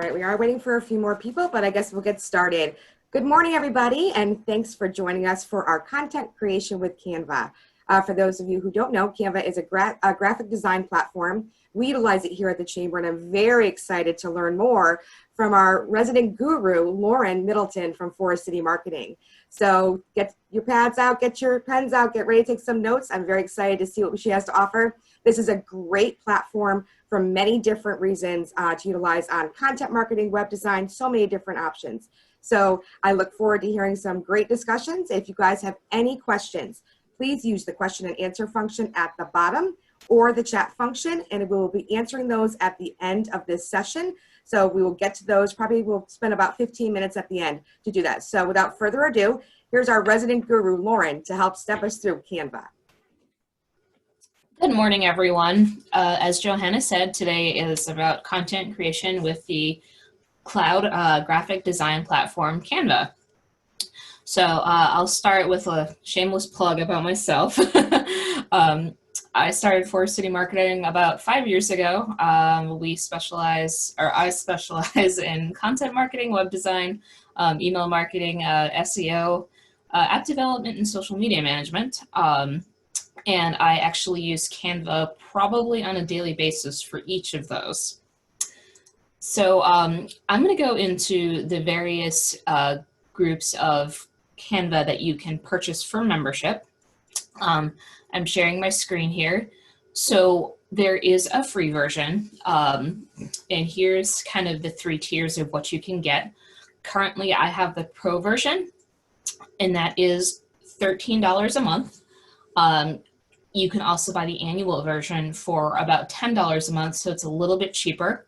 right, we are waiting for a few more people, but I guess we'll get started. Good morning, everybody, and thanks for joining us for our content creation with Canva. For those of you who don't know, Canva is a graphic design platform. We utilize it here at the Chamber, and I'm very excited to learn more from our resident guru, Lauren Middleton from Forest City Marketing. So get your pads out, get your pens out, get ready to take some notes. I'm very excited to see what she has to offer. This is a great platform for many different reasons to utilize on content marketing, web design, so many different options. So I look forward to hearing some great discussions. If you guys have any questions, please use the question and answer function at the bottom or the chat function, and we will be answering those at the end of this session. So we will get to those. Probably we'll spend about 15 minutes at the end to do that. So without further ado, here's our resident guru, Lauren, to help step us through Canva. Good morning, everyone. As Johanna said, today is about content creation with the cloud graphic design platform, Canva. So I'll start with a shameless plug about myself. I started Forest City Marketing about 5 years ago. I specialize in content marketing, web design, email marketing, SEO, app development, and social media management. And I actually use Canva probably on a daily basis for each of those. So I'm going to go into the various groups of Canva that you can purchase for membership. I'm sharing my screen here. So there is a free version, and here's kind of the 3 tiers of what you can get. Currently, I have the Pro version, and that is $13 a month. You can also buy the annual version for about $10 a month, so it's a little bit cheaper.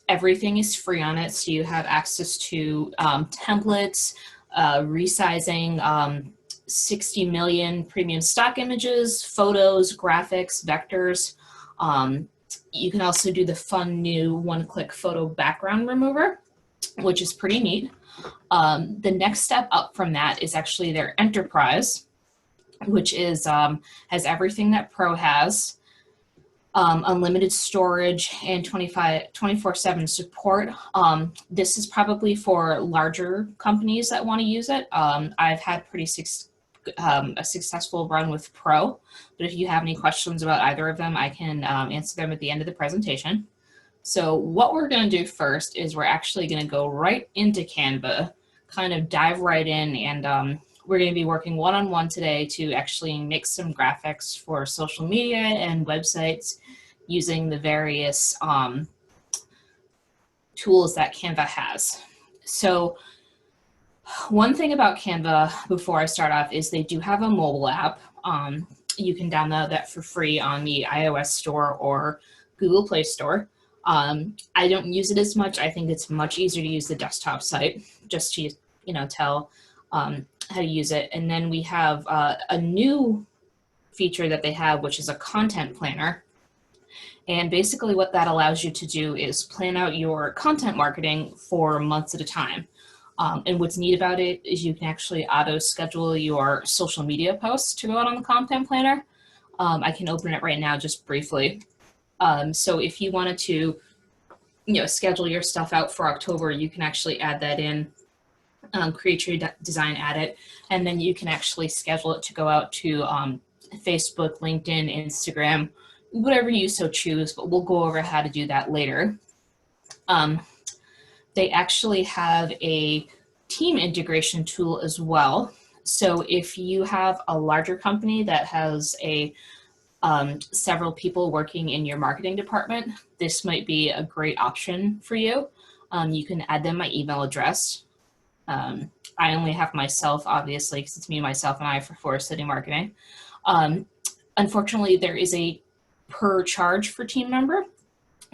Everything is free on it, so you have access to templates, resizing, 60 million premium stock images, photos, graphics, vectors. You can also do the fun new one-click photo background remover, which is pretty neat. The next step up from that is actually their Enterprise, which is has everything that Pro has, unlimited storage, and 24/7 support. This is probably for larger companies that want to use it. I've had a successful run with Pro, but if you have any questions about either of them, I can answer them at the end of the presentation. So what we're going to do first is we're actually going to go right into Canva, kind of dive right in, and we're going to be working one-on-one today to actually make some graphics for social media and websites using the various tools that Canva has. So one thing about Canva before I start off is they do have a mobile app. You can download that for free on the iOS store or Google Play Store. I don't use it as much. I think it's much easier to use the desktop site just to, tell how to use it. And then we have a new feature that they have, which is a content planner. And basically what that allows you to do is plan out your content marketing for months at a time. And what's neat about it is you can actually auto schedule your social media posts to go out on the content planner. I can open it right now just briefly. So if you wanted to, schedule your stuff out for October, you can actually add that in, create your design, add it, and then you can actually schedule it to go out to Facebook, LinkedIn, Instagram, whatever you so choose, but we'll go over how to do that later. They actually have a team integration tool as well. So if you have a larger company that has several people working in your marketing department, this might be a great option for you. You can add them my email address. I only have myself, obviously, because it's me, myself, and I for Forest City Marketing. Unfortunately, there is a per charge for team member,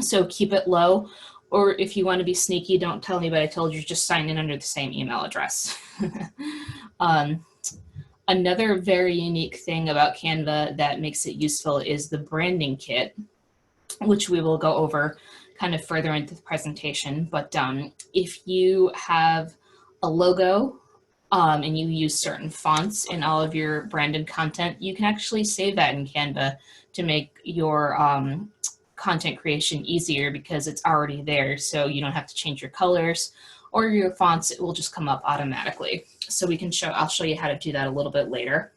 so keep it low. Or if you want to be sneaky, don't tell anybody I told you, just sign in under the same email address. Another very unique thing about Canva that makes it useful is the branding kit, which we will go over kind of further into the presentation. But if you have a logo and you use certain fonts in all of your branded content, you can actually save that in Canva to make your content creation easier because it's already there, so you don't have to change your colors or your fonts. It will just come up automatically. So we can I'll show you how to do that a little bit later.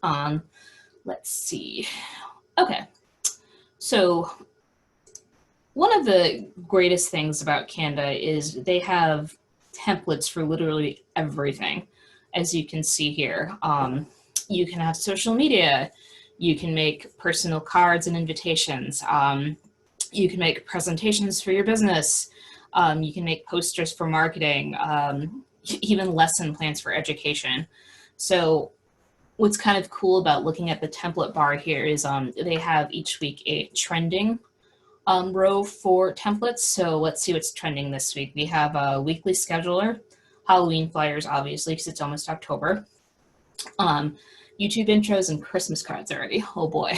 Let's see. Okay, so one of the greatest things about Canva is they have templates for literally everything. As you can see here, you can have social media, you can make personal cards and invitations, you can make presentations for your business, you can make posters for marketing, even lesson plans for education. So what's kind of cool about looking at the template bar here is they have each week a trending row for templates. So let's see what's trending this week. We have a weekly scheduler, Halloween flyers, obviously, because it's almost October. YouTube intros and Christmas cards already. Oh boy.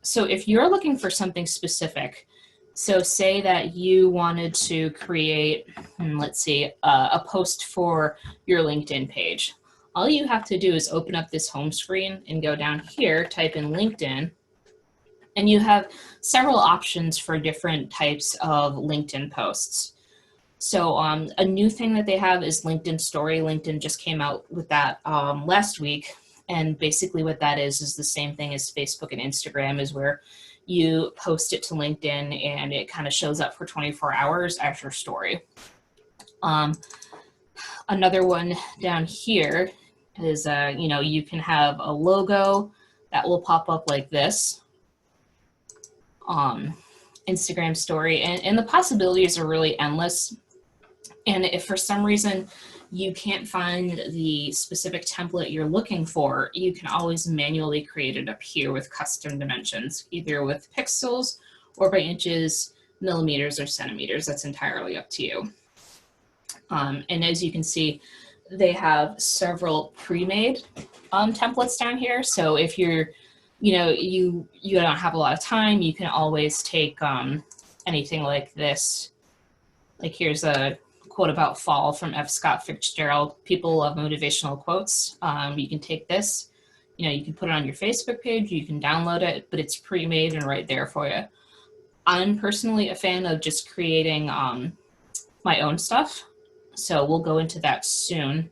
So if you're looking for something specific, so say that you wanted to create, let's see, a post for your LinkedIn page. All you have to do is open up this home screen and go down here, type in LinkedIn, and you have several options for different types of LinkedIn posts. So a new thing that they have is LinkedIn Story. LinkedIn just came out with that last week. And basically what that is the same thing as Facebook and Instagram, is where you post it to LinkedIn and it kind of shows up for 24 hours as your story. Another one down here is, you can have a logo that will pop up like this. Instagram story, and the possibilities are really endless. And if for some reason you can't find the specific template you're looking for, you can always manually create it up here with custom dimensions, either with pixels or by inches, millimeters, or centimeters. That's entirely up to you. And as you can see, they have several pre-made templates down here. So if you're, you don't have a lot of time, you can always take anything like this. Like here's a quote about fall from F. Scott Fitzgerald. People love motivational quotes. You can take this, you can put it on your Facebook page, you can download it, but it's pre-made and right there for you. I'm personally a fan of just creating my own stuff. So we'll go into that soon.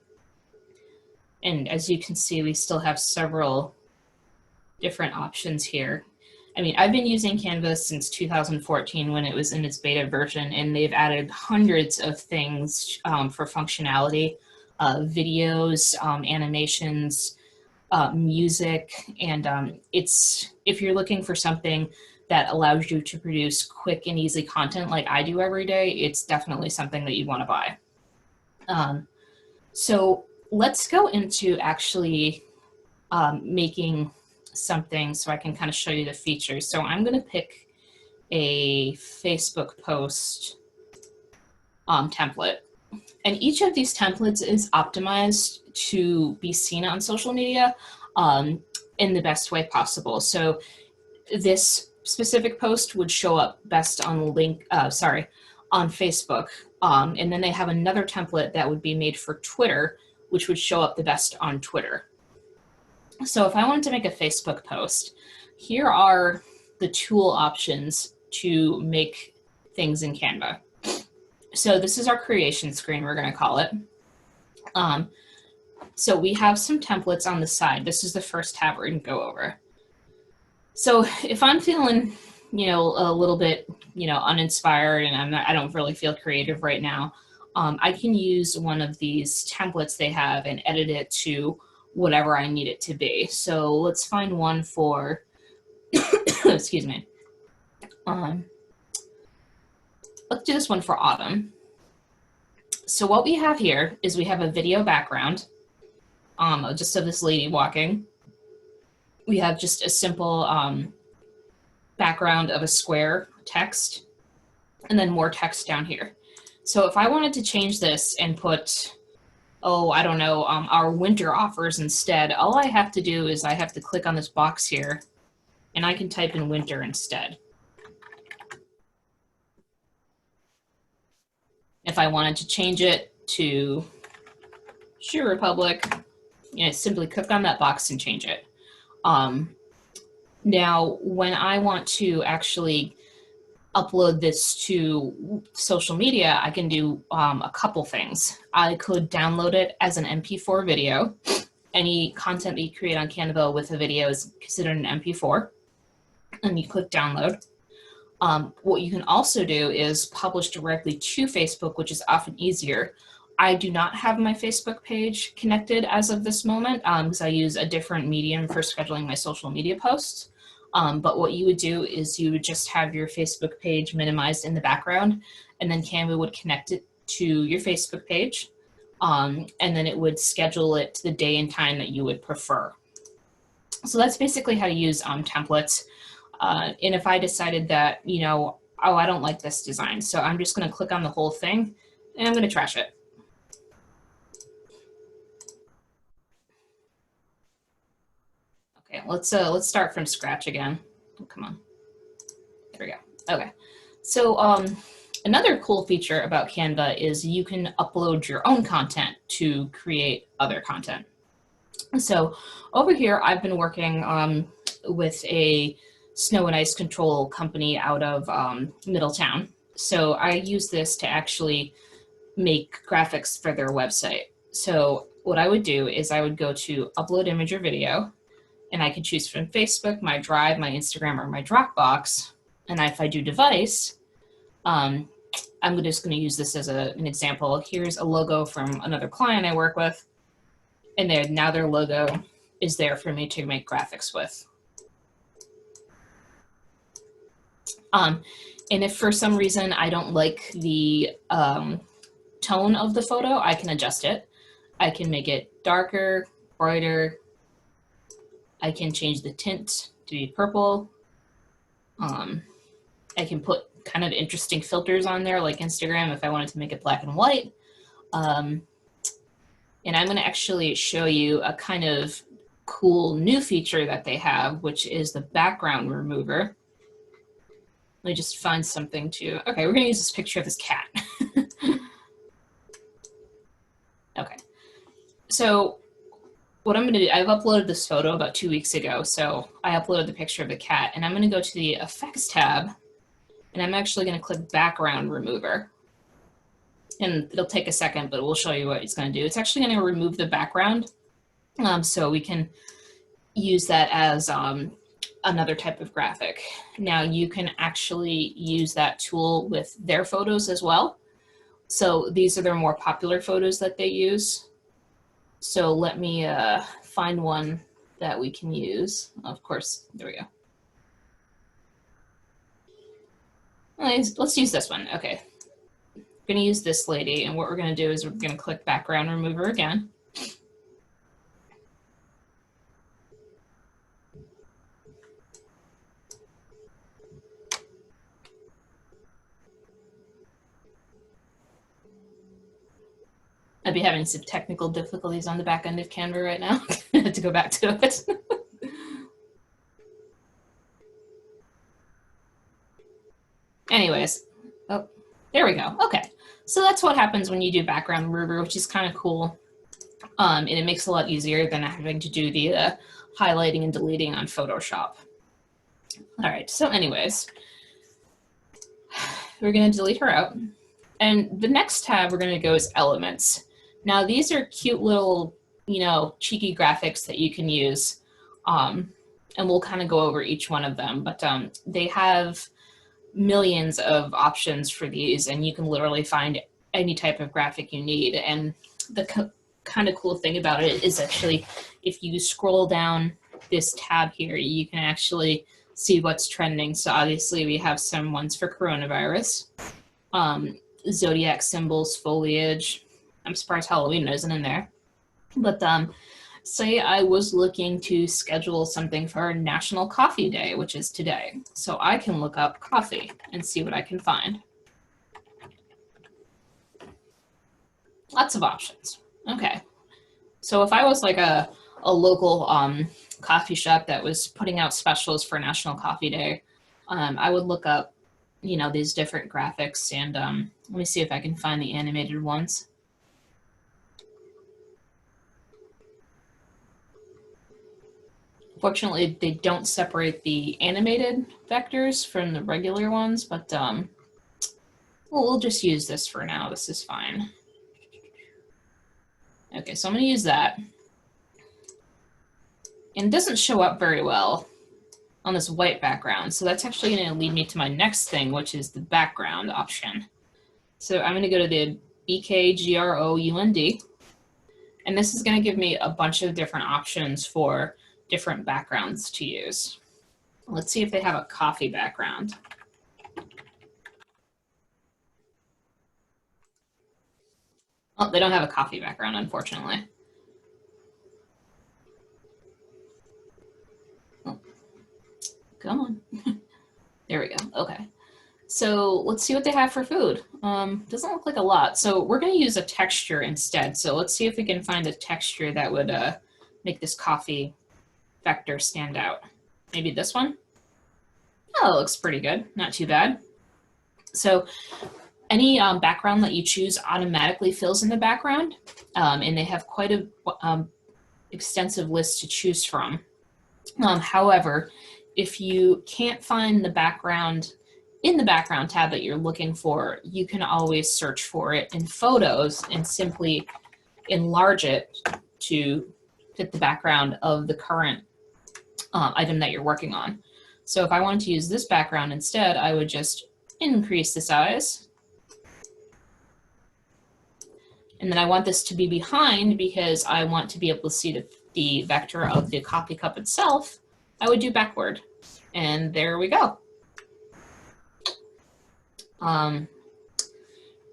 And as you can see, we still have several different options here. I mean, I've been using Canva since 2014 when it was in its beta version, and they've added hundreds of things for functionality, videos, animations, music, and if you're looking for something that allows you to produce quick and easy content like I do every day, it's definitely something that you want to buy. So let's go into actually making something so I can kind of show you the features. So I'm going to pick a Facebook post template. And each of these templates is optimized to be seen on social media in the best way possible. So this specific post would show up best on on Facebook. And then they have another template that would be made for Twitter, which would show up the best on Twitter. So if I wanted to make a Facebook post, here are the tool options to make things in Canva. So this is our creation screen, we're going to call it. So we have some templates on the side. This is the first tab we're going to go over. So if I'm feeling, a little bit, uninspired, and I don't really feel creative right now, I can use one of these templates they have and edit it to whatever I need it to be. So let's find one for, excuse me. Let's do this one for autumn. So what we have here is we have a video background, just of this lady walking. We have just a simple background of a square text, and then more text down here. So if I wanted to change this and put, I don't know, our winter offers instead, all I have to do is I have to click on this box here, and I can type in winter instead. If I wanted to change it to Shoe Republic, simply click on that box and change it. Now, when I want to actually upload this to social media, I can do a couple things. I could download it as an MP4 video. Any content that you create on Canva with a video is considered an MP4, and you click download. What you can also do is publish directly to Facebook, which is often easier. I do not have my Facebook page connected as of this moment because I use a different medium for scheduling my social media posts. But what you would do is you would just have your Facebook page minimized in the background, and then Canva would connect it to your Facebook page, and then it would schedule it to the day and time that you would prefer. So that's basically how to use templates. And if I decided that, you know, oh, I don't like this design, so I'm just going to click on the whole thing and I'm going to trash it. Okay, let's start from scratch again. Oh, come on. There we go. Okay. So another cool feature about Canva is you can upload your own content to create other content. So over here, I've been working with a snow and ice control company out of Middletown. So I use this to actually make graphics for their website. So what I would do is I would go to upload image or video, and I can choose from Facebook, my Drive, my Instagram, or my Dropbox. And if I do device, I'm just going to use this as an example. Here's a logo from another client I work with, and now their logo is there for me to make graphics with. And if for some reason I don't like the tone of the photo, I can adjust it. I can make it darker, brighter. I can change the tint to be purple. I can put kind of interesting filters on there like Instagram if I wanted to make it black and white. And I'm going to actually show you a kind of cool new feature that they have, which is the background remover. Let me just find something to, okay, we're going to use this picture of this cat. Okay. So what I'm going to do, I've uploaded this photo about 2 weeks ago. So I uploaded the picture of the cat, and I'm going to go to the Effects tab, and I'm actually going to click Background Remover. And it'll take a second, but we'll show you what it's going to do. It's actually going to remove the background, so we can use that as another type of graphic. Now you can actually use that tool with their photos as well. So these are their more popular photos that they use. So let me find one that we can use. Of course, there we go. Let's use this one. Okay. We're going to use this lady, and what we're going to do is we're going to click Background Remover again. I'd be having some technical difficulties on the back end of Canva right now. I had to go back to it. Anyways, oh, there we go. Okay, so that's what happens when you do background remover, which is kind of cool. And it makes it a lot easier than having to do the highlighting and deleting on Photoshop. All right, so anyways, we're going to delete her out. And the next tab we're going to go is Elements. Now, these are cute little, you know, cheeky graphics that you can use. And we'll kind of go over each one of them. But they have millions of options for these, and you can literally find any type of graphic you need. And the kind of cool thing about it is actually, if you scroll down this tab here, you can actually see what's trending. So obviously we have some ones for coronavirus, zodiac symbols, foliage. I'm surprised Halloween isn't in there. But say I was looking to schedule something for National Coffee Day, which is today. So I can look up coffee and see what I can find. Lots of options. Okay. So if I was like a local coffee shop that was putting out specials for National Coffee Day, I would look up, you know, these different graphics, and let me see if I can find the animated ones. Fortunately, they don't separate the animated vectors from the regular ones, but we'll just use this for now. This is fine. Okay, so I'm going to use that. And it doesn't show up very well on this white background, so that's actually going to lead me to my next thing, which is the background option. So I'm going to go to the BKGROUND, and this is going to give me a bunch of different options for different backgrounds to use. Let's see if they have a coffee background. Oh, they don't have a coffee background, unfortunately. Oh, come on. There we go. Okay. So let's see what they have for food. Doesn't look like a lot. So we're going to use a texture instead. So let's see if we can find a texture that would make this coffee vector stand out. Maybe this one? Oh, it looks pretty good. Not too bad. So any background that you choose automatically fills in the background, and they have quite a extensive list to choose from. However, if you can't find the background in the background tab that you're looking for, you can always search for it in Photos and simply enlarge it to fit the background of the current item that you're working on. So if I wanted to use this background instead, I would just increase the size. And then I want this to be behind because I want to be able to see the vector of the coffee cup itself. I would do backward. And there we go.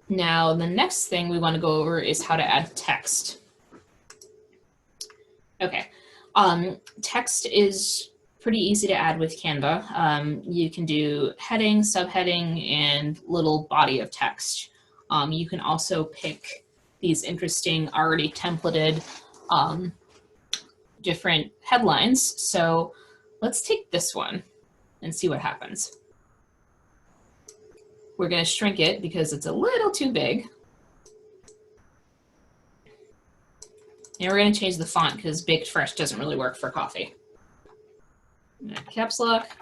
Now the next thing we want to go over is how to add text. Okay, text is pretty easy to add with Canva. You can do heading, subheading, and little body of text. You can also pick these interesting already templated different headlines. So let's take this one and see what happens. We're going to shrink it because it's a little too big. And we're going to change the font because Baked Fresh doesn't really work for coffee. Caps lock.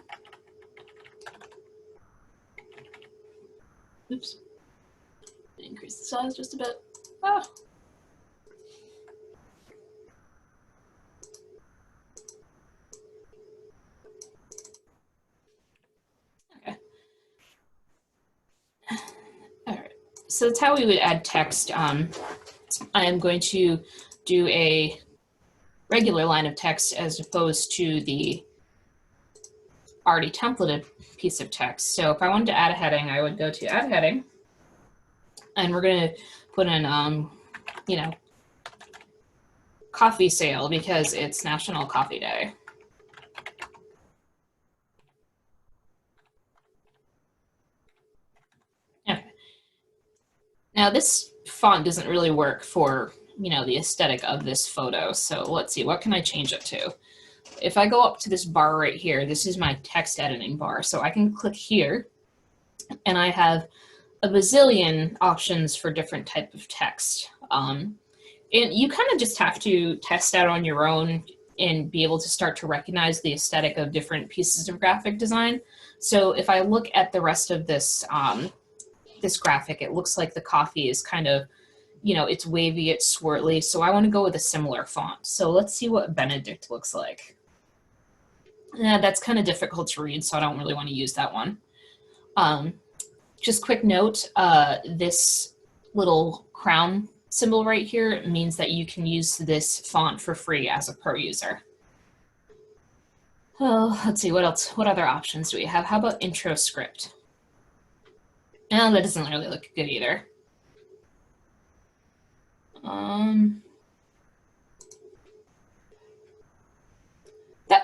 Oops. Increase the size just a bit. Oh. Okay. All right. So that's how we would add text. I am going to do a regular line of text as opposed to the already templated piece of text. So if I wanted to add a heading, I would go to add heading, and we're going to put in, you know, coffee sale because it's National Coffee Day. Okay. Now this font doesn't really work for, you know, the aesthetic of this photo. So let's see, what can I change it to? If I go up to this bar right here, this is my text editing bar. So I can click here and I have a bazillion options for different type of text. And you kind of just have to test out on your own and be able to start to recognize the aesthetic of different pieces of graphic design. So if I look at the rest of this, this graphic, it looks like the coffee is kind of, you know, it's wavy, it's swirly. So I want to go with a similar font. So let's see what Benedict looks like. That's kind of difficult to read, so I don't really want to use that one. Just quick note, this little crown symbol right here means that you can use this font for free as a pro user. Oh, let's see, what else? What other options do we have? How about intro script? Oh, that doesn't really look good either.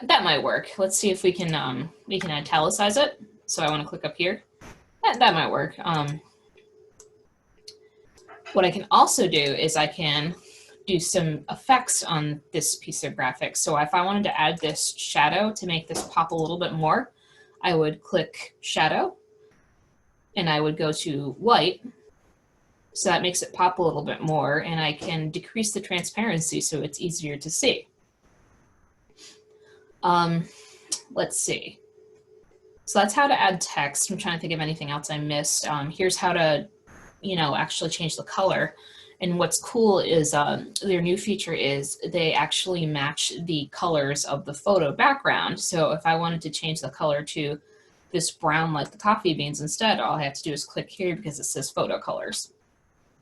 That might work. Let's see if we can italicize it. So I want to click up here. That might work. What I can also do is I can do some effects on this piece of graphics. So if I wanted to add this shadow to make this pop a little bit more, I would click shadow and I would go to white. So that makes it pop a little bit more, and I can decrease the transparency so it's easier to see. Let's see. So that's how to add text. I'm trying to think of anything else I missed. Here's how to, actually change the color. And what's cool is their new feature is they actually match the colors of the photo background. So if I wanted to change the color to this brown like the coffee beans instead, all I have to do is click here because it says photo colors.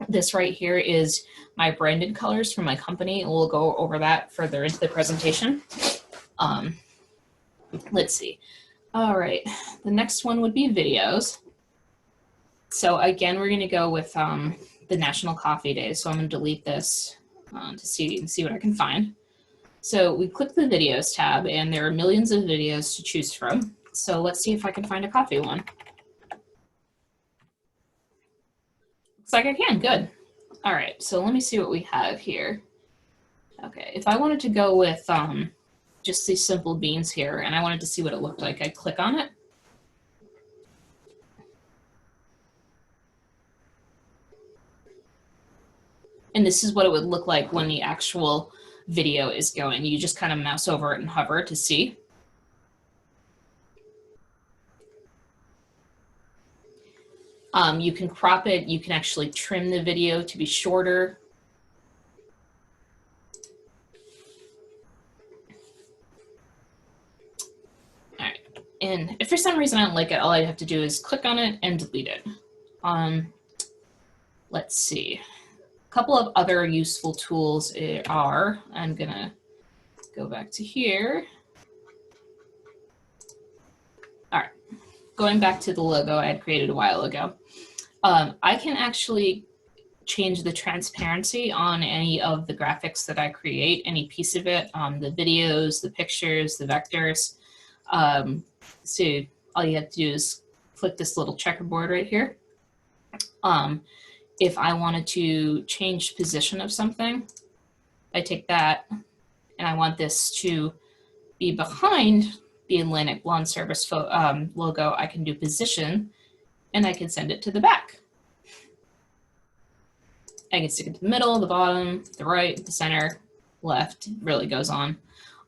This right here is my branded colors from my company. We'll go over that further into the presentation. Let's see. All right, the next one would be videos. So again, we're going to go with the National Coffee Day. So I'm going to delete this to see what I can find. So we click the videos tab and there are millions of videos to choose from. So let's see if I can find a coffee one. Looks like I can, good. All right, so let me see what we have here. Okay, if I wanted to go with just these simple beans here and I wanted to see what it looked like, I'd click on it. And this is what it would look like when the actual video is going. You just kind of mouse over it and hover to see. You can crop it. You can actually trim the video to be shorter. All right. And if for some reason I don't like it, all I have to do is click on it and delete it. Let's see. A couple of other useful tools are, I'm gonna go back to here. All right, going back to the logo I had created a while ago. I can actually change the transparency on any of the graphics that I create, any piece of it, the videos, the pictures, the vectors. So all you have to do is click this little checkerboard right here. If I wanted to change position of something, I take that and I want this to be behind the Atlantic Lawn Service logo, I can do position and I can send it to the back. I can stick it to the middle, the bottom, the right, the center, left, it really goes on.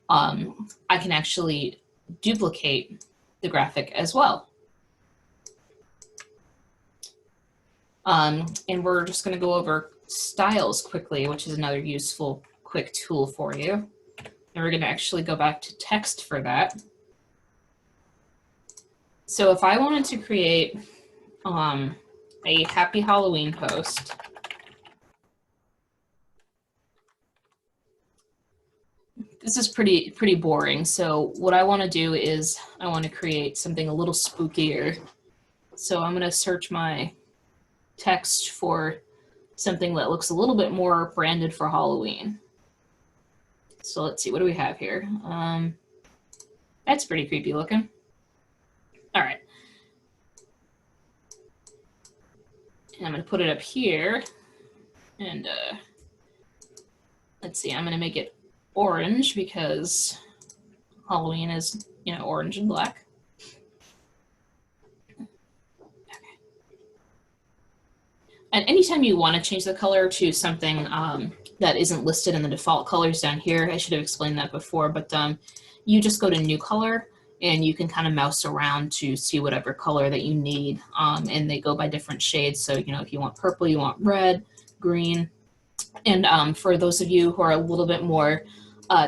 I can actually duplicate the graphic as well. And we're just going to go over styles quickly, which is another useful quick tool for you. And we're going to actually go back to text for that. So if I wanted to create a Happy Halloween post, this is pretty boring. So what I want to do is I want to create something a little spookier. So I'm going to search my text for something that looks a little bit more branded for Halloween. So let's see, what do we have here? That's pretty creepy looking. All right. And I'm going to put it up here. And let's see, I'm going to make it orange because Halloween is, orange and black. And anytime you want to change the color to something that isn't listed in the default colors down here, I should have explained that before, but you just go to new color and you can kind of mouse around to see whatever color that you need. And they go by different shades. So, if you want purple, you want red, green. And for those of you who are a little bit more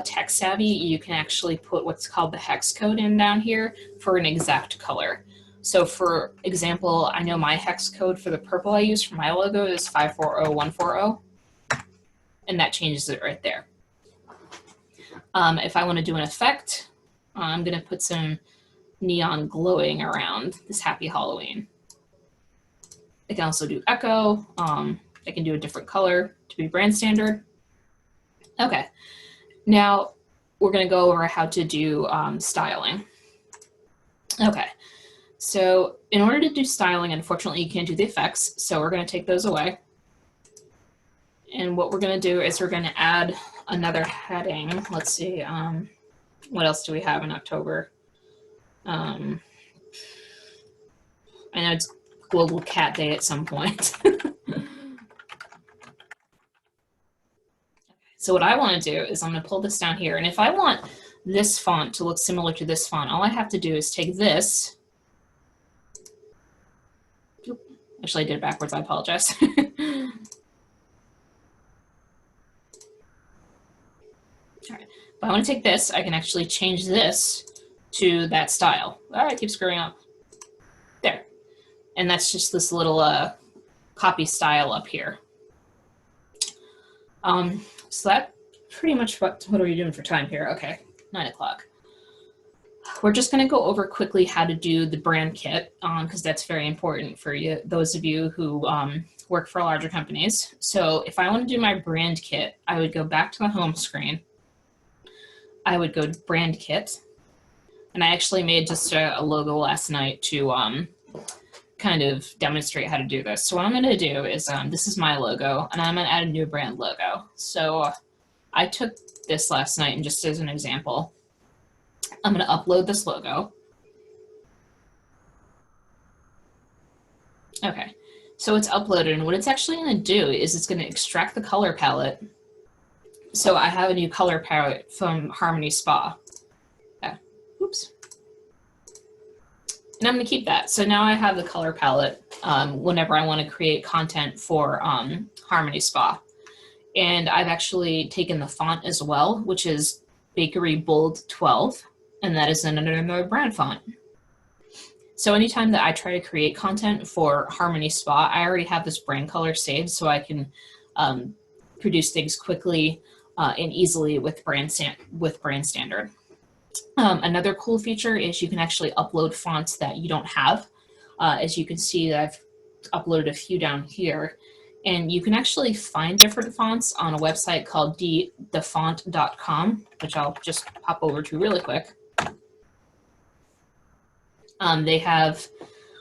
tech savvy, you can actually put what's called the hex code in down here for an exact color. So for example, I know my hex code for the purple I use for my logo is 540140, and that changes it right there. If I want to do an effect, I'm going to put some neon glowing around this Happy Halloween. I can also do echo. I can do a different color to be brand standard. Okay, now we're going to go over how to do styling. Okay. So in order to do styling, unfortunately, you can't do the effects. So we're going to take those away. And what we're going to do is we're going to add another heading. Let's see. What else do we have in October? I know it's Global Cat Day at some point. So what I want to do is I'm going to pull this down here. And if I want this font to look similar to this font, all I have to do is take this. Actually, I did it backwards. I apologize. All right. If I want to take this, I can actually change this to that style. All right, keep screwing up. There. And that's just this little copy style up here. So that pretty much what are we doing for time here? Okay, 9 o'clock. We're just going to go over quickly how to do the brand kit because that's very important for you, those of you who work for larger companies. So if I want to do my brand kit, I would go back to the home screen. I would go to brand kit, and I actually made just a logo last night to kind of demonstrate how to do this. So what I'm going to do is this is my logo, and I'm going to add a new brand logo. So I took this last night, and just as an example, I'm going to upload this logo. Okay, so it's uploaded, and what it's actually going to do is it's going to extract the color palette. So I have a new color palette from Harmony Spa. Oops. And I'm going to keep that. So now I have the color palette whenever I want to create content for Harmony Spa. And I've actually taken the font as well, which is Bakery Bold 12, and that is another brand font. So anytime that I try to create content for Harmony Spa, I already have this brand color saved, so I can produce things quickly and easily with brand standard. Another cool feature is you can actually upload fonts that you don't have. As you can see, I've uploaded a few down here, and you can actually find different fonts on a website called thefont.com, which I'll just pop over to really quick. They have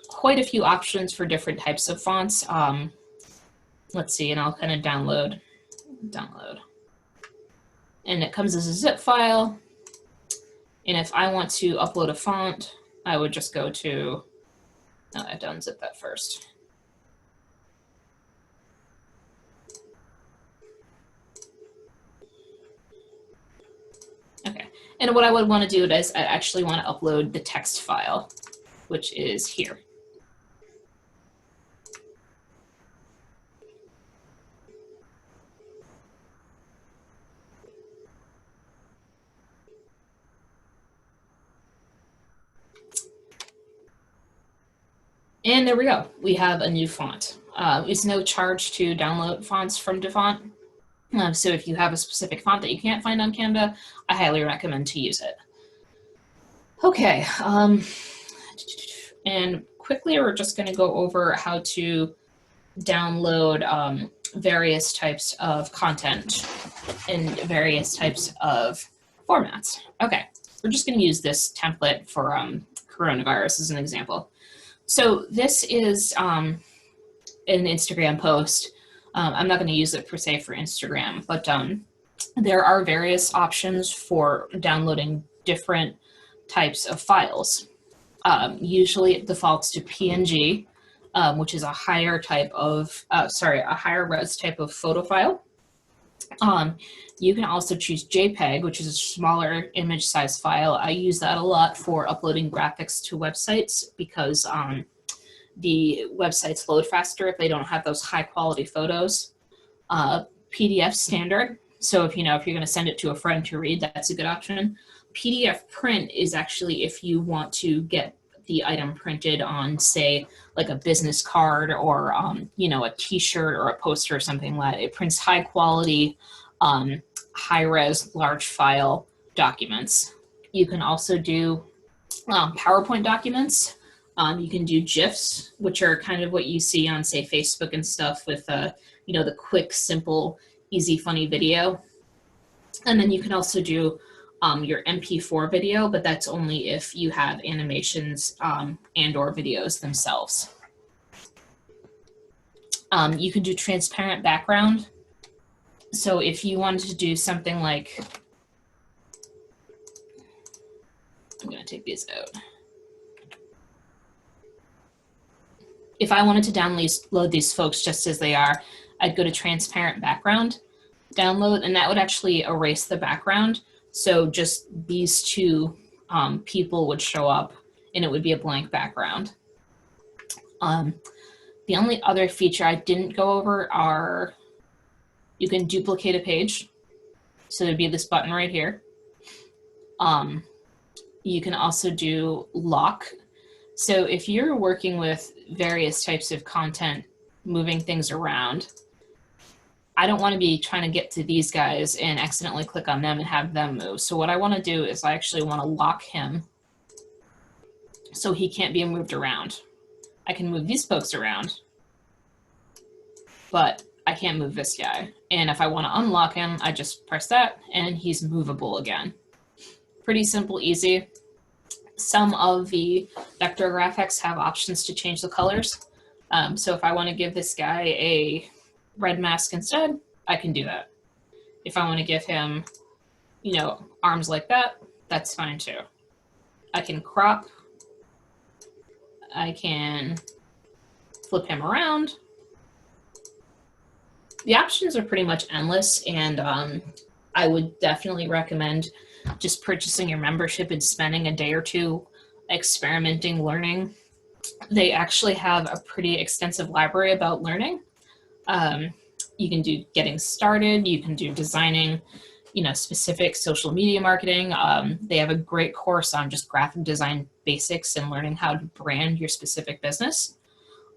quite a few options for different types of fonts. Let's see, and I'll kind of download. And it comes as a zip file. And if I want to upload a font, I would just go to, no, I have to unzip that first. Okay, and what I would want to do is I actually want to upload the text file, which is here. And there we go. We have a new font. It's no charge to download fonts from DaFont. So if you have a specific font that you can't find on Canva, I highly recommend to use it. Okay. And quickly, we're just going to go over how to download various types of content in various types of formats. Okay. We're just going to use this template for coronavirus as an example. So this is an Instagram post. I'm not going to use it per se for Instagram, but there are various options for downloading different types of files. Usually it defaults to PNG, which is a higher type of, a higher res type of photo file. You can also choose JPEG, which is a smaller image size file. I use that a lot for uploading graphics to websites because the websites load faster if they don't have those high quality photos. PDF standard. So if you're going to send it to a friend to read, that's a good option. PDF print is actually if you want to get the item printed on, say, like a business card or a T-shirt or a poster or something like that. It prints high quality, high-res, large file documents. You can also do PowerPoint documents. You can do GIFs, which are kind of what you see on, say, Facebook and stuff with, the quick, simple, easy, funny video. And then you can also do your MP4 video, but that's only if you have animations and or videos themselves. You can do transparent background. So if you wanted to do something like, I'm going to take these out. If I wanted to download these folks just as they are, I'd go to transparent background, download, and that would actually erase the background. So just these two people would show up and it would be a blank background. The only other feature I didn't go over are you can duplicate a page. So there'd be this button right here. You can also do lock. So if you're working with various types of content, moving things around, I don't want to be trying to get to these guys and accidentally click on them and have them move. So what I want to do is I actually want to lock him so he can't be moved around. I can move these folks around, but I can't move this guy. And if I want to unlock him, I just press that and he's movable again. Pretty simple, easy. Some of the vector graphics have options to change the colors. So if I want to give this guy a red mask instead, I can do that. If I want to give him, you know, arms like that, that's fine too. I can crop. I can flip him around. The options are pretty much endless, and I would definitely recommend just purchasing your membership and spending a day or two experimenting, learning. They actually have a pretty extensive library about learning. You can do getting started, you can do designing, you know, specific social media marketing. They have a great course on just graphic design basics and learning how to brand your specific business.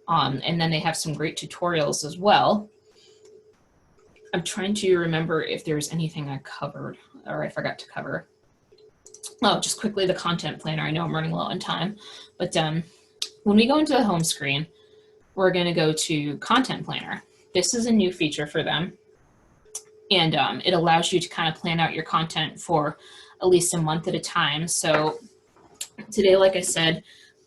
And then they have some great tutorials as well. I'm trying to remember if there's anything I covered or I forgot to cover. Oh, just quickly, the content planner. I know I'm running low on time, but when we go into the home screen, we're going to go to Content Planner. This is a new feature for them, and it allows you to kind of plan out your content for at least a month at a time. So today, like I said,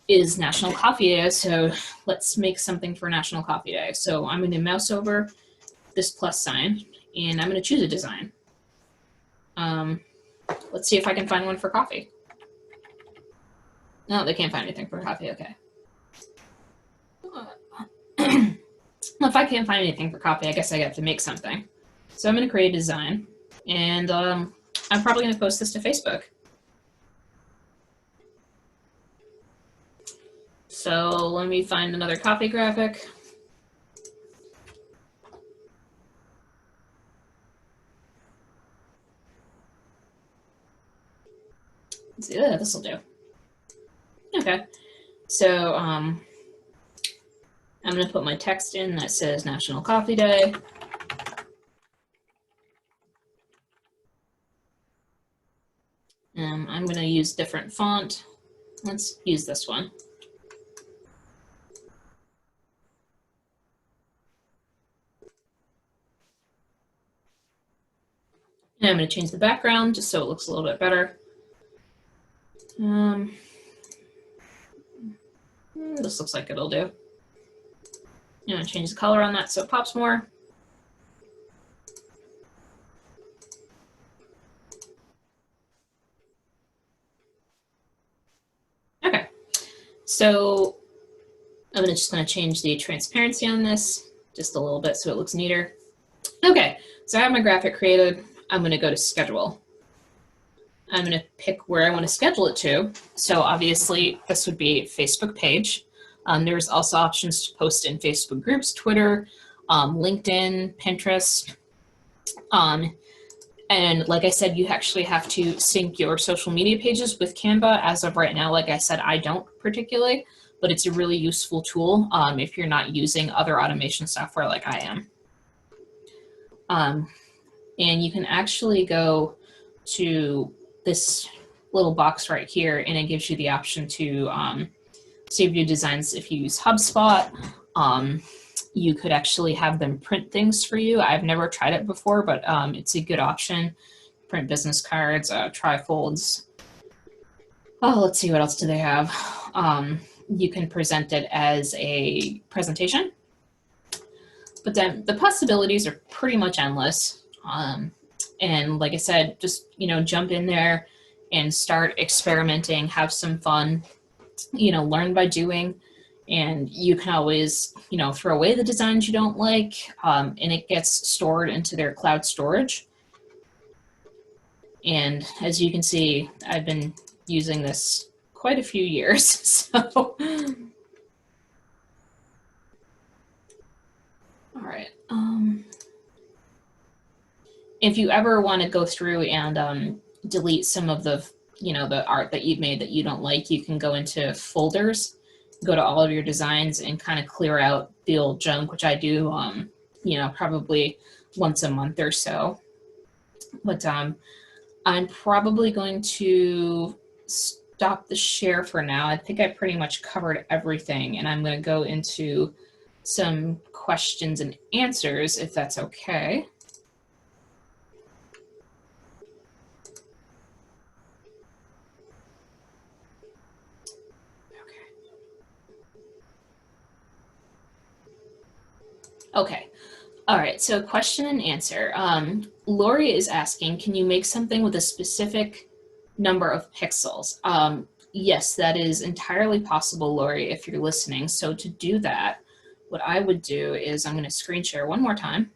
is National Coffee Day, so let's make something for National Coffee Day. So I'm going to mouse over this plus sign, and I'm going to choose a design. Let's see if I can find one for coffee. No, they can't find anything for coffee. Okay. Well, if I can't find anything for coffee, I guess I have to make something. So I'm going to create a design, and I'm probably going to post this to Facebook. So let me find another coffee graphic. Yeah, this will do. Okay, so I'm going to put my text in that says National Coffee Day. I'm going to use different font. Let's use this one. And I'm going to change the background just so it looks a little bit better. This looks like it'll do. I'm going to change the color on that so it pops more. Okay, so I'm just going to change the transparency on this just a little bit so it looks neater. Okay, so I have my graphic created. I'm going to go to schedule. I'm going to pick where I want to schedule it to. So obviously this would be a Facebook page. There's also options to post in Facebook groups, Twitter, LinkedIn, Pinterest. And like I said, you actually have to sync your social media pages with Canva. As of right now, like I said, I don't particularly, but it's a really useful tool if you're not using other automation software like I am. And you can actually go to this little box right here, and it gives you the option to save your designs. If you use HubSpot, you could actually have them print things for you. I've never tried it before, but it's a good option. Print business cards, trifolds. Oh, let's see, what else do they have? You can present it as a presentation. But then the possibilities are pretty much endless. And like I said, just, jump in there and start experimenting, have some fun, learn by doing. And you can always, throw away the designs you don't like, and it gets stored into their cloud storage. And as you can see, I've been using this quite a few years. So, all right. If you ever want to go through and delete some of the, the art that you've made that you don't like, you can go into folders, go to all of your designs and kind of clear out the old junk, which I do, probably once a month or so. But I'm probably going to stop the share for now. I think I pretty much covered everything, and I'm going to go into some questions and answers, if that's okay. Okay. All right, so question and answer. Lori is asking, can you make something with a specific number of pixels? Yes, that is entirely possible, Lori, if you're listening. So to do that, what I would do is I'm going to screen share one more time.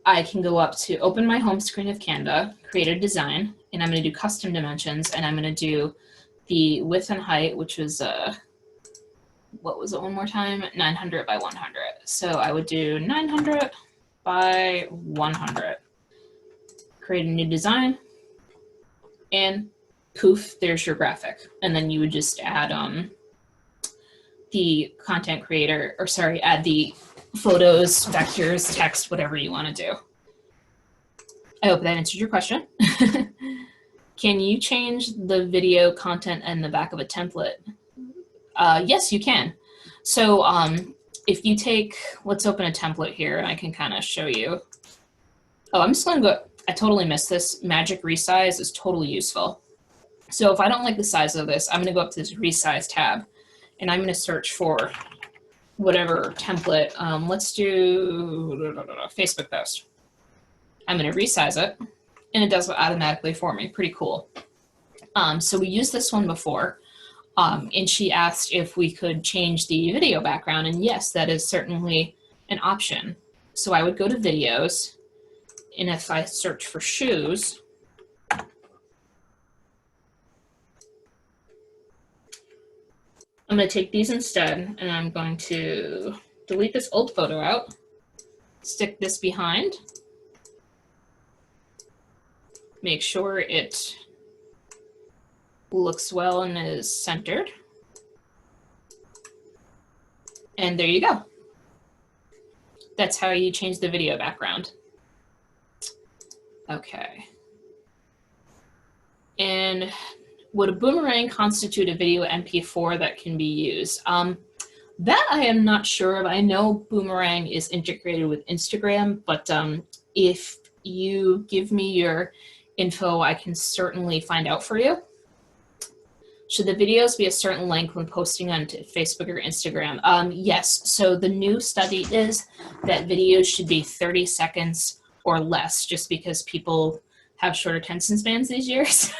I can go up to open my home screen of Canva, create a design, and I'm going to do custom dimensions, and I'm going to do the width and height, which was what was it one more time? 900 by 100. So I would do 900 by 100. Create a new design, and poof, there's your graphic. And then you would just add the content creator, or sorry, add the photos, vectors, text, whatever you want to do. I hope that answered your question. Can you change the video content in the back of a template? Yes, you can. So if you take, let's open a template here and I can kind of show you. Oh, I'm just going to go, I totally missed this. Magic Resize is totally useful. So if I don't like the size of this, I'm going to go up to this Resize tab and I'm going to search for whatever template. Let's do Facebook post. I'm going to resize it and it does it automatically for me. Pretty cool. So we used this one before. And she asked if we could change the video background, and yes, that is certainly an option. So I would go to videos, and if I search for shoes, I'm going to take these instead, and I'm going to delete this old photo out, stick this behind, make sure it looks well and is centered. And there you go. That's how you change the video background. Okay. And would a boomerang constitute a video MP4 that can be used? That I am not sure of. I know Boomerang is integrated with Instagram, but if you give me your info, I can certainly find out for you. Should the videos be a certain length when posting on Facebook or Instagram? Yes, so the new study is that videos should be 30 seconds or less, just because people have short attention spans these years.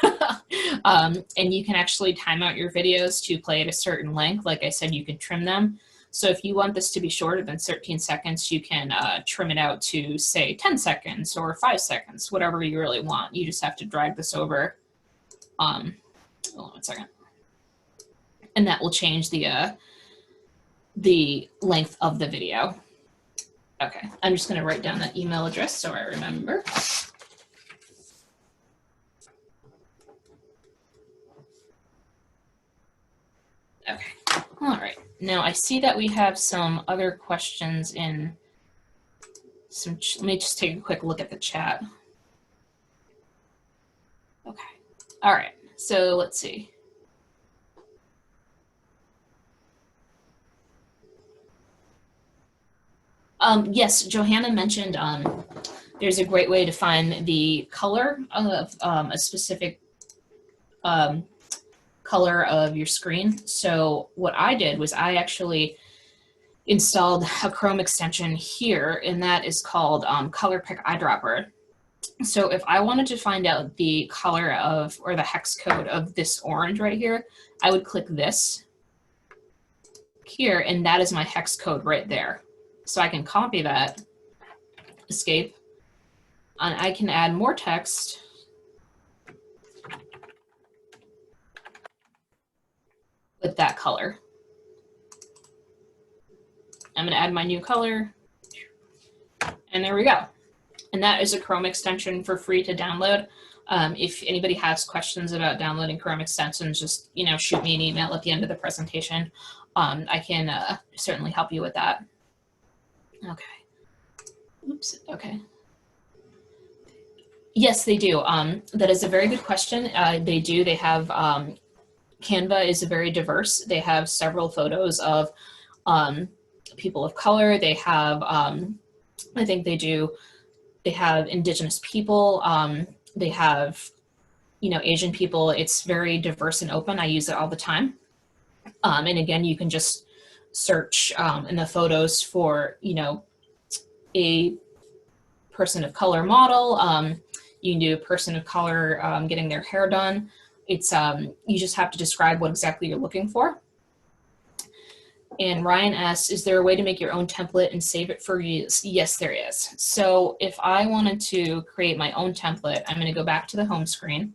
And you can actually time out your videos to play at a certain length. Like I said, you can trim them. So if you want this to be shorter than 13 seconds, you can trim it out to, say, 10 seconds or 5 seconds, whatever you really want. You just have to drag this over. Hold on 1 second. And that will change the length of the video. Okay, I'm just going to write down that email address so I remember. Okay, all right. Now I see that we have some other questions in some, let me just take a quick look at the chat. Okay, all right, so let's see. Yes, Johanna mentioned there's a great way to find the color of a specific color of your screen. So what I did was I actually installed a Chrome extension here, and that is called Color Pick Eyedropper. So if I wanted to find out the color of, or the hex code of this orange right here, I would click this here, and that is my hex code right there. So I can copy that, escape, And I can add more text with that color. I'm going to add my new color, and there we go. And that is a Chrome extension for free to download. If anybody has questions about downloading Chrome extensions, just shoot me an email at the end of the presentation. I can certainly help you with that. Okay. Oops. Okay. Yes, they do. That is a very good question. They do. They have Canva is very diverse. They have several photos of people of color. They have, I think they do. They have Indigenous people. They have, Asian people. It's very diverse and open. I use it all the time. And again, you can just search in the photos for, a person of color model. You can do a person of color getting their hair done. It's you just have to describe what exactly you're looking for. And Ryan asks, is there a way to make your own template and save it for use? Yes, there is. So if I wanted to create my own template, I'm going to go back to the home screen.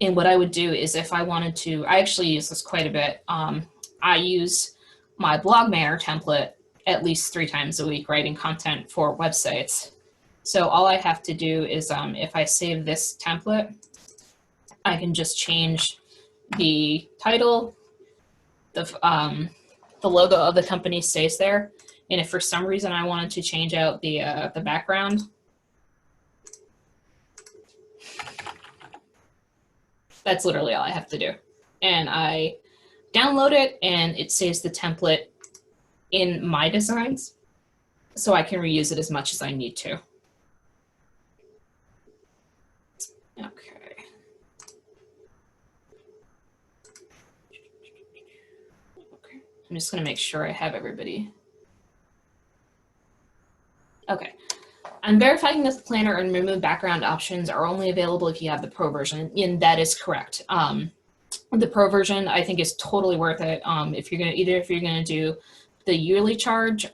And what I would do is if I wanted to, I actually use this quite a bit. I use my blog banner template at least 3 times a week, writing content for websites. So all I have to do is if I save this template, I can just change the title, the logo of the company stays there. And if for some reason I wanted to change out the background, that's literally all I have to do. And I download it and it saves the template in my designs, so I can reuse it as much as I need to. Okay. Okay. I'm just going to make sure I have everybody. Okay. I'm verifying that the planner and remove background options are only available if you have the pro version, and that is correct. The pro version I think is totally worth it. If you're gonna do the yearly charge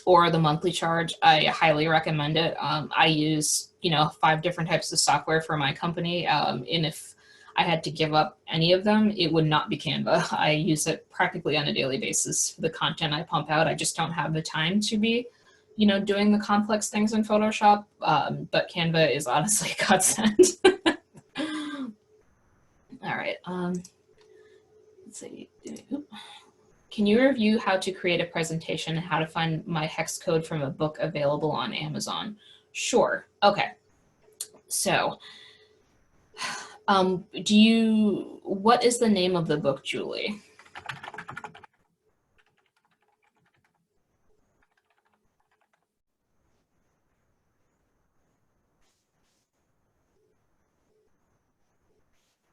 or the monthly charge, I highly recommend it. I use 5 different types of software for my company, and if I had to give up any of them, it would not be Canva. I use it practically on a daily basis for the content I pump out. I just don't have the time to be doing the complex things in Photoshop, but Canva is honestly a godsend. All right, let's see. Can you review how to create a presentation and how to find my hex code from a book available on Amazon? Sure. Okay. So, what is the name of the book, Julie?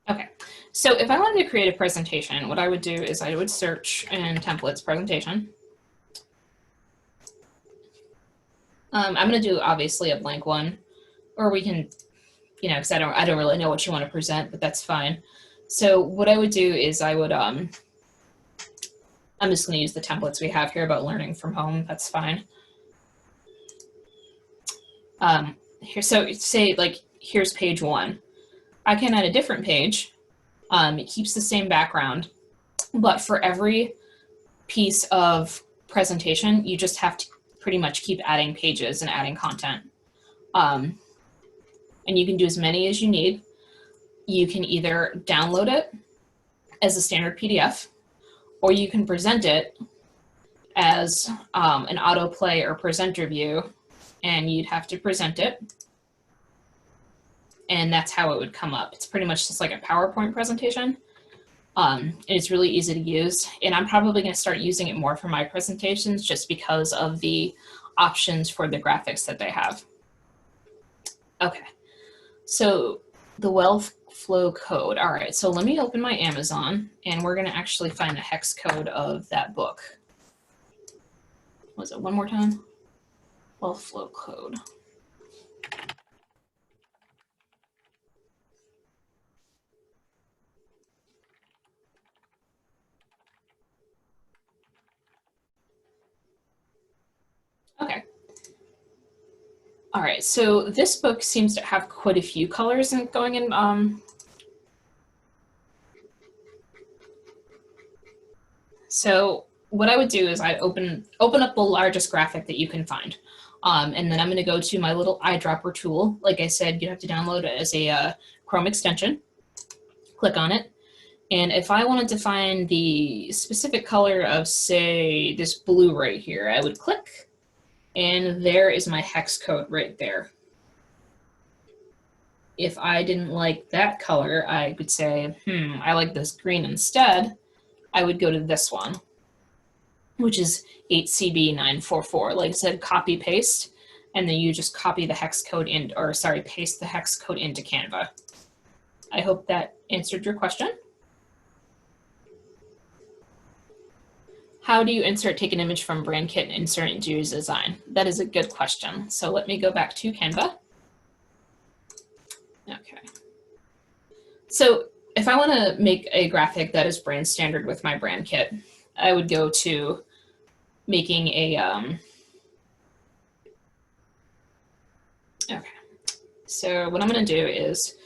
Okay, so if I wanted to create a presentation, what I would do is I would search in templates presentation. I'm going to do obviously a blank one, or we can, because I don't really know what you want to present, but that's fine. So what I would do is I would, I'm just going to use the templates we have here about learning from home. That's fine. Here, so say like here's page 1. I can add a different page. It keeps the same background, but for every piece of presentation, you just have to pretty much keep adding pages and adding content. And you can do as many as you need. You can either download it as a standard PDF, or you can present it as an autoplay or presenter view, and you'd have to present it. And that's how it would come up. It's pretty much just like a PowerPoint presentation. And it's really easy to use. And I'm probably going to start using it more for my presentations just because of the options for the graphics that they have. Okay, so the wealth flow code. All right, so let me open my Amazon and we're going to actually find the hex code of that book. Was it one more time? Wealth flow code. Okay. All right, so this book seems to have quite a few colors going in. So what I would do is I'd open up the largest graphic that you can find. And then I'm going to go to my little eyedropper tool. Like I said, you have to download it as a Chrome extension. Click on it. And if I wanted to find the specific color of, say, this blue right here, I would click, and there is my hex code right there. If I didn't like that color, I could say, I like this green instead. I would go to this one, which is 8CB944. Like I said, copy paste, and then you just copy the hex code in, or sorry, paste the hex code into Canva. I hope that answered your question. How do you take an image from brand kit and insert it into your design? That is a good question. So let me go back to Canva. Okay. So if I want to make a graphic that is brand standard with my brand kit, I would go to making a, okay. So what I'm going to do is,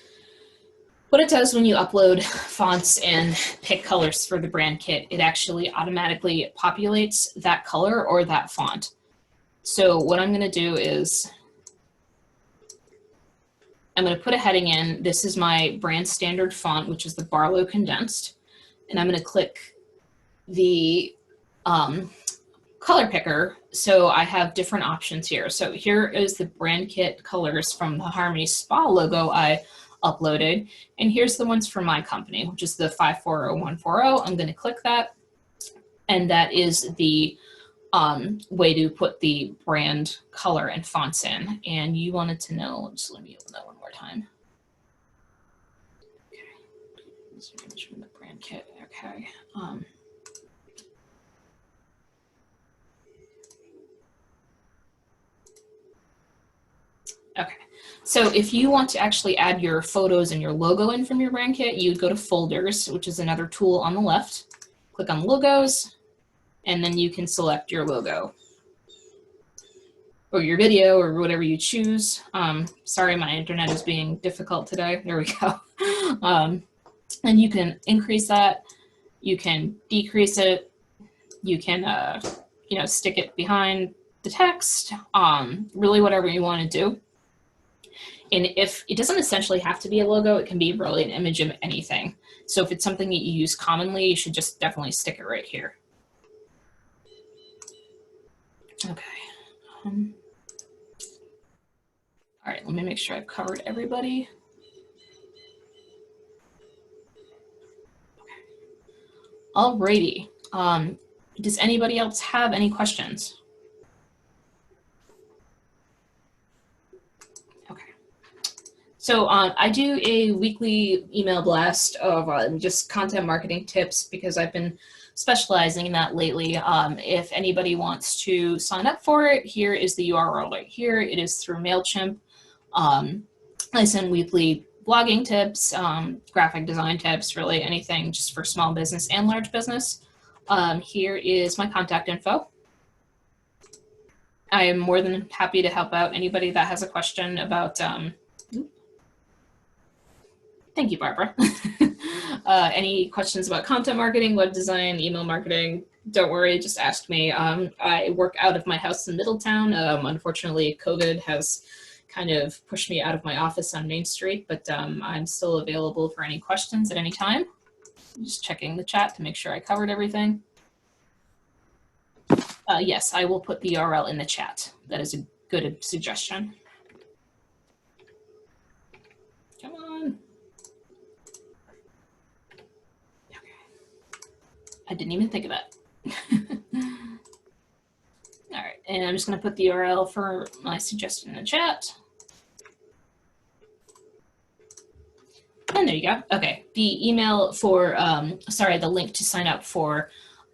what it does when you upload fonts and pick colors for the brand kit, it actually automatically populates that color or that font. So what I'm going to do is I'm going to put a heading in. This is my brand standard font, which is the Barlow condensed. And I'm going to click the color picker. So I have different options here. So here is the brand kit colors from the Harmony Spa logo I uploaded. And here's the ones for my company, which is the 540140. I'm going to click that. And that is the way to put the brand color and fonts in. And you wanted to know, just let me open that one more time. Okay. This is from the brand kit. Okay. Okay. So if you want to actually add your photos and your logo in from your brand kit, you'd go to Folders, which is another tool on the left. Click on Logos, and then you can select your logo or your video or whatever you choose. Sorry, my internet is being difficult today. There we go. And you can increase that. You can decrease it. You can, stick it behind the text. Really, whatever you want to do. And if it doesn't essentially have to be a logo, it can be really an image of anything. So if it's something that you use commonly, you should just definitely stick it right here. Okay. All right, let me make sure I've covered everybody. Okay. Alrighty. Does anybody else have any questions? So I do a weekly email blast of just content marketing tips because I've been specializing in that lately. If anybody wants to sign up for it, here is the URL right here. It is through MailChimp. I send weekly blogging tips, graphic design tips, really anything just for small business and large business. Here is my contact info. I am more than happy to help out anybody that has a question about thank you, Barbara. Any questions about content marketing, web design, email marketing, don't worry, just ask me. I work out of my house in Middletown. Unfortunately, COVID has kind of pushed me out of my office on Main Street, but I'm still available for any questions at any time. I'm just checking the chat to make sure I covered everything. Yes, I will put the URL in the chat. That is a good suggestion. Come on. I didn't even think of that. All right, and I'm just going to put the URL for my suggestion in the chat. And there you go. Okay, the email for, the link to sign up for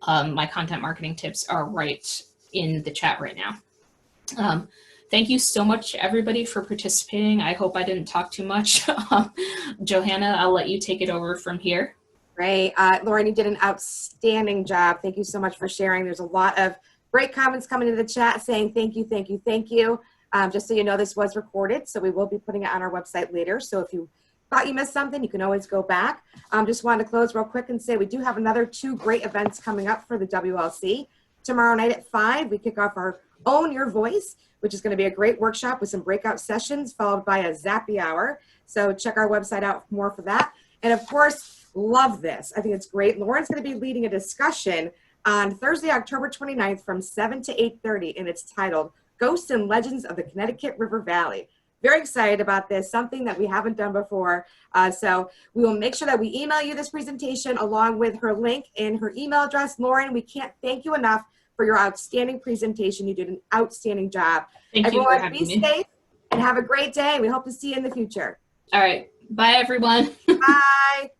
my content marketing tips are right in the chat right now. Thank you so much, everybody, for participating. I hope I didn't talk too much. Johanna, I'll let you take it over from here. Great. Lauren, you did an outstanding job. Thank you so much for sharing. There's a lot of great comments coming into the chat saying thank you, thank you, thank you. Just so you know, this was recorded, so we will be putting it on our website later. So if you thought you missed something, you can always go back. Just wanted to close real quick and say we do have another 2 great events coming up for the WLC. Tomorrow night at 5, we kick off our Own Your Voice, which is going to be a great workshop with some breakout sessions followed by a Zappy Hour. So check our website out more for that. And of course, love this. I think it's great. Lauren's going to be leading a discussion on Thursday, October 29th from 7 to 8:30, and it's titled Ghosts and Legends of the Connecticut River Valley. Very excited about this, something that we haven't done before. So we will make sure that we email you this presentation along with her link and her email address. Lauren, we can't thank you enough for your outstanding presentation. You did an outstanding job. Thank you for Everyone, having be me. safe and have a great day. We hope to see you in the future. All right. Bye, everyone. Bye.